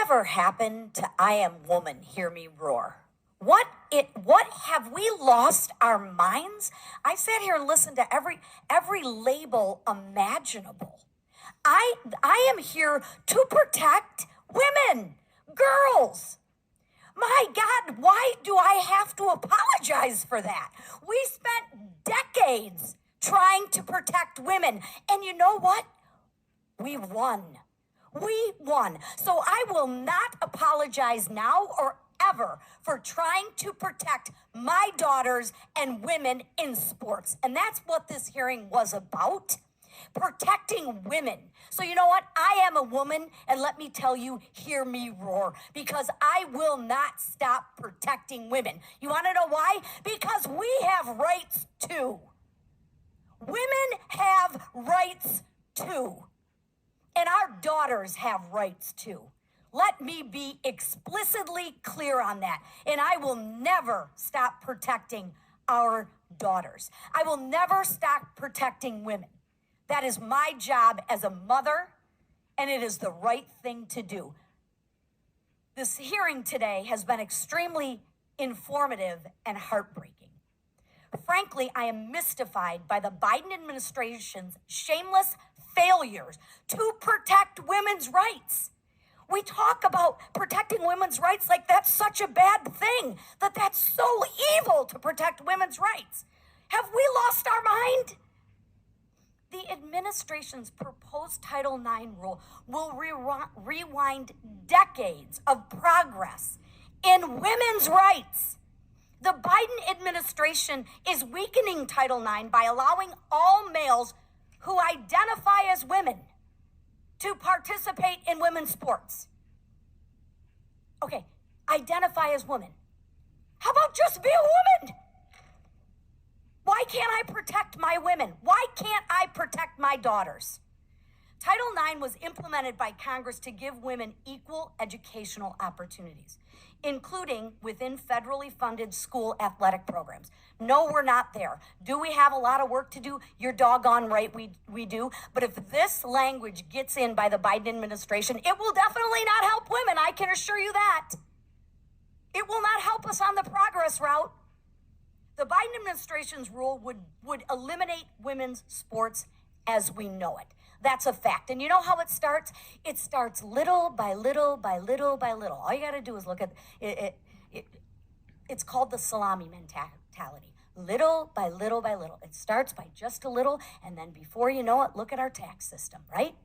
Whatever happened to I am woman, hear me roar? What have we lost our minds? I sat here and listened to every label imaginable. I am here to protect women, girls. My God, why do I have to apologize for that? We spent decades trying to protect women. And you know what? We won. We won. So I will not apologize now or ever for trying to protect my daughters and women in sports. And that's what this hearing was about. Protecting women. So you know what? I am a woman, and let me tell you, hear me roar, because I will not stop protecting women. You want to know why? Because we have rights too. Women have rights too. And our daughters have rights too. Let me be explicitly clear on that. And I will never stop protecting our daughters. I will never stop protecting women. That is my job as a mother, and it is the right thing to do. This hearing today has been extremely informative and heartbreaking. Frankly, I am mystified by the Biden administration's shameless failures to protect women's rights. We talk about protecting women's rights like that's such a bad thing, that's so evil to protect women's rights. Have we lost our mind? The administration's proposed Title IX rule will rewind decades of progress in women's rights. The Biden administration is weakening Title IX by allowing all males who identify as women to participate in women's sports. Okay, identify as women. How about just be a woman? Why can't I protect my women? Why can't I protect my daughters? Title IX was implemented by Congress to give women equal educational opportunities, including within federally funded school athletic programs. No, we're not there. Do we have a lot of work to do? You're doggone right, we do. But if this language gets in by the Biden administration, it will definitely not help women. I can assure you that. It will not help us on the progress route. The Biden administration's rule would eliminate women's sports as we know it. That's a fact. And you know how it starts? It starts little by little by little by little. All you got to do is look at it. It's called the salami mentality. Little by little by little. It starts by just a little, and then before you know it, look at our tax system, right?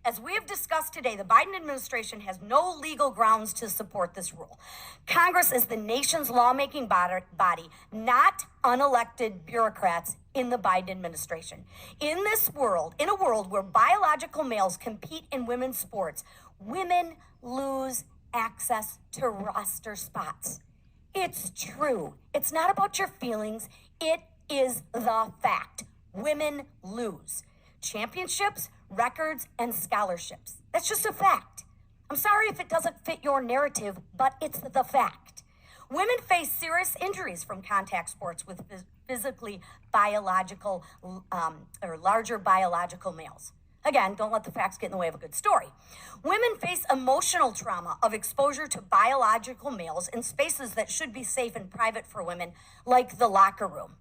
As we have discussed today, the Biden administration has no legal grounds to support this rule. Congress is the nation's lawmaking body, not unelected bureaucrats in the Biden administration. In a world where biological males compete in women's sports, women lose access to roster spots. It's true. It's not about your feelings. It is the fact. Women lose championships, records, and scholarships. That's just a fact. I'm sorry if it doesn't fit your narrative, but it's the fact. Women face serious injuries from contact sports with physically biological or larger biological males. Again, don't let the facts get in the way of a good story. Women face emotional trauma of exposure to biological males in spaces that should be safe and private for women, like the locker room.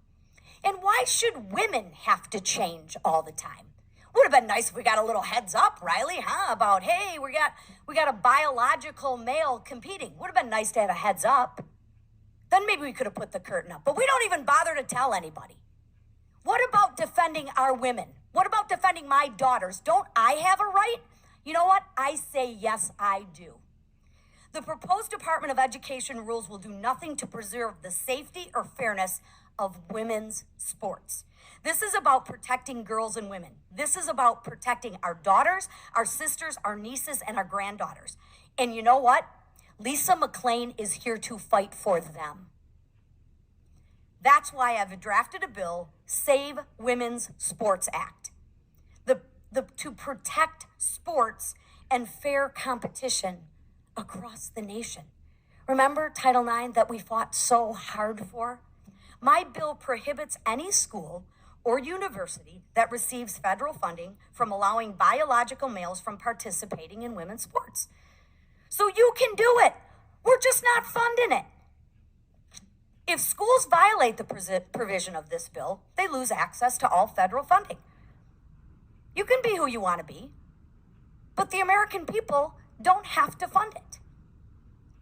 And why should women have to change all the time? Would have been nice if we got a little heads up, Riley, about, hey, we got a biological male competing. Would have been nice to have a heads up. Then maybe we could have put the curtain up. But we don't even bother to tell anybody. What about defending our women? What about defending my daughters? Don't I have a right? You know what? I say yes, I do. The proposed Department of Education rules will do nothing to preserve the safety or fairness of women's sports. This is about protecting girls and women. This is about protecting our daughters, our sisters, our nieces, and our granddaughters. And you know what? Lisa McClain is here to fight for them. That's why I've drafted a bill, Save Women's Sports Act, to protect sports and fair competition across the nation. Remember Title IX that we fought so hard for? My bill prohibits any school or university that receives federal funding from allowing biological males from participating in women's sports. So you can do it. We're just not funding it. If schools violate the provision of this bill, they lose access to all federal funding. You can be who you want to be, but the American people don't have to fund it,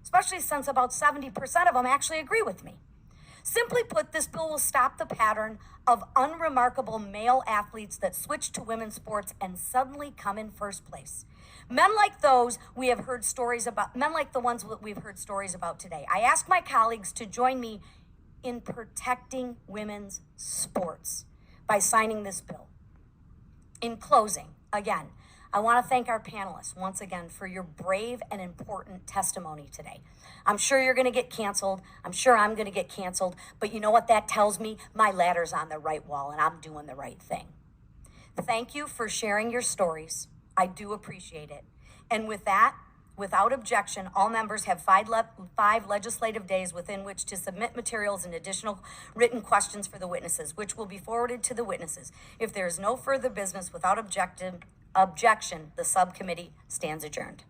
especially since about 70% of them actually agree with me. Simply put, this bill will stop the pattern of unremarkable male athletes that switch to women's sports and suddenly come in first place. Men like those we have heard stories about, men like the ones that we've heard stories about today. I ask my colleagues to join me in protecting women's sports by signing this bill. In closing, again, I want to thank our panelists once again for your brave and important testimony today. I'm sure you're going to get canceled. I'm sure I'm going to get canceled. But you know what that tells me? My ladder's on the right wall and I'm doing the right thing. Thank you for sharing your stories. I do appreciate it. And with that, without objection, all members have five legislative days within which to submit materials and additional written questions for the witnesses, which will be forwarded to the witnesses. If there is no further business without objection, the subcommittee stands adjourned.